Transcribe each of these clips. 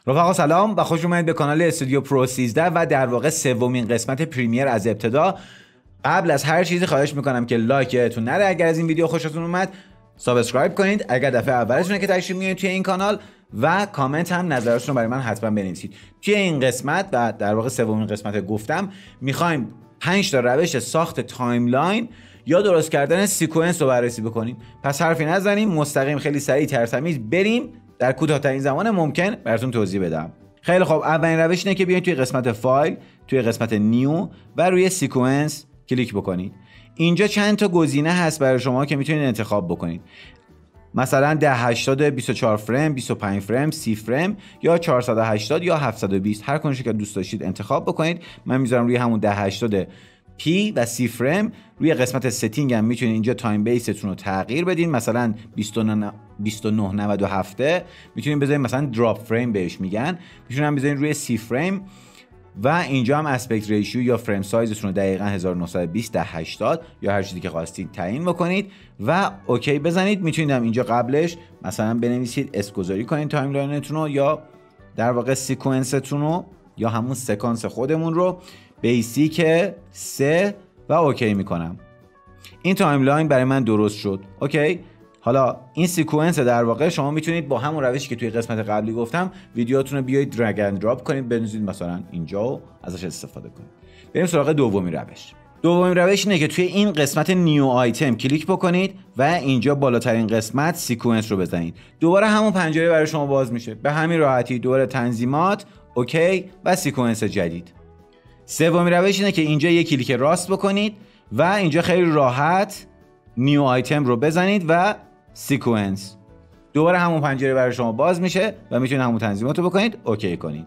رفقا سلام و خوش اومدید به کانال استودیو پرو 13 و در واقع سومین قسمت پریمیر از ابتدا. قبل از هر چیزی خواهش میکنم که لایکتون نره. اگر از این ویدیو خوشتون اومد سابسکرایب کنید اگر دفعه اولتونه که تشریف میارید توی این کانال، و کامنت هم نظرتون رو برای من حتما بنویسید. توی این قسمت و در واقع سومین قسمت گفتم میخوایم 5 تا روش ساخت تایملاین یا درست کردن سیکونس رو بررسی بکنیم. پس حرفی نزنیم، مستقیم خیلی سریع ترتمیز بریم در کوتاه‌ترین زمان ممکن براتون توضیح بدم. خیلی خوب، اولین روش اینه که بیاید توی قسمت فایل، توی قسمت نیو و روی سیکونس کلیک بکنید. اینجا چند تا گزینه هست برای شما که میتونید انتخاب بکنید. مثلا 1080 24 فریم، 25 فریم، 30 فریم یا 480 یا 720، هر کنشی که دوست داشتید انتخاب بکنید. من میذارم روی همون 1080 پی و 30 فریم. روی قسمت ستینگ هم میتونید اینجا تایم بیستون رو تغییر بدین، مثلا 2997 میتونید بذارید مثلا دراپ فریم بهش میگن، میتونید بذارید روی 30 فریم و اینجا هم اسپکت ریشیو یا فریم سایزتون رو دقیقاً 1920 1080 یا هر چیزی که خواستید تعیین بکنید و اوکی بزنید. میتونید هم اینجا قبلش مثلا بنویسید اسم کنید تایملاینتون رو یا در واقع سیکونستون رو یا همون سکانس خودمون رو بیسیک 3 و اوکی میکنم. این تایملاین برای من درست شد. اوکی. حالا این سیکونس در واقع شما میتونید با همون روشی که توی قسمت قبلی گفتم ویدیوتون رو بیاید درگ اند دراپ کنید، بنویسید مثلا اینجا و ازش استفاده کنید. بریم سراغ دومین روش. دومین روش اینه که توی این قسمت نیو آیتم کلیک بکنید و اینجا بالاترین قسمت سیکونس رو بزنید. دوباره همون پنجره برای شما باز میشه. به همین راحتی دوباره تنظیمات، اوکی و سیکونس جدید. سومین روش اینه که اینجا یک کلیک راست بکنید و اینجا خیلی راحت نیو آیتم رو بزنید و سیکونس. دوباره همون پنجره برای شما باز میشه و میتونید همون تنظیمات رو بکنید، اوکی کنید.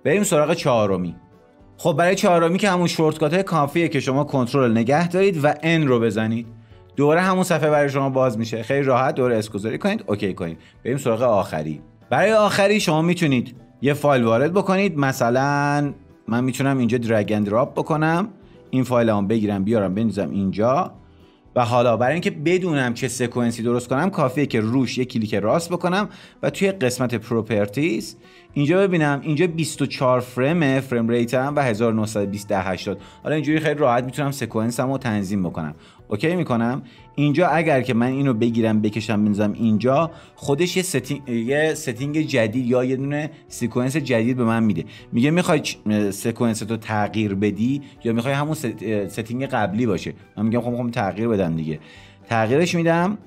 بریم سراغ چهارمی. خب برای چهارمی که همون شورتکات کافیه که شما کنترل نگه دارید و ان رو بزنید. دوباره همون صفحه برای شما باز میشه، خیلی راحت دوباره اسکوزاری کنید، اوکی کنید. بریم سراغ آخری. برای آخری شما میتونید یه فایل وارد بکنید. مثلا من میتونم اینجا درگ اند دراپ بکنم، این فایل هم بگیرم بیارم بنویسم اینجا و حالا برای اینکه بدونم چه سکونسی درست کنم کافیه که روش یک کلیک راست بکنم و توی قسمت پروپرتیز اینجا ببینم اینجا 24 فریم فریم ریتم و 1920 1080. حالا اینجوری خیلی راحت میتونم سکونسمو تنظیم بکنم. اوکی میکنم. اینجا اگر که من اینو بگیرم بکشم بنویسم اینجا، خودش یه ستینگ جدید یا یه دونه سیکونس جدید به من میده. میگه میخوای سکونس تو تغییر بدی یا میخوای همون ستینگ قبلی باشه. من میگم خب میخوام تغییر بدم دیگه. تغییرش میدم.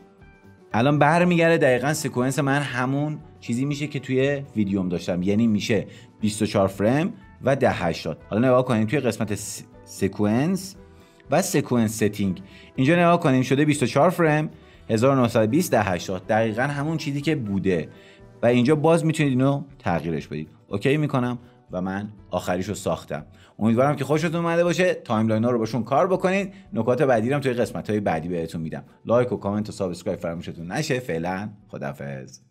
الان برمیگرده دقیقاً سکونس من همون چیزی میشه که توی ویدیوم داشتم، یعنی میشه 24 فریم و 1080. حالا نگاه کنید توی قسمت سکونس و سکونس ستینگ اینجا نگاه کنیم شده 24 فریم 1920 1080، دقیقاً همون چیزی که بوده و اینجا باز میتونید اینو تغییرش بدید. اوکی میکنم و من آخریشو ساختم. امیدوارم که خوشتون اومده باشه. تایملاین ها رو باشون کار بکنید. نکات بعدی رو توی قسمت های بعدی بهتون میدم. لایک و کامنت و سابسکرایب فراموشتون نشه. فعلا خداحافظ.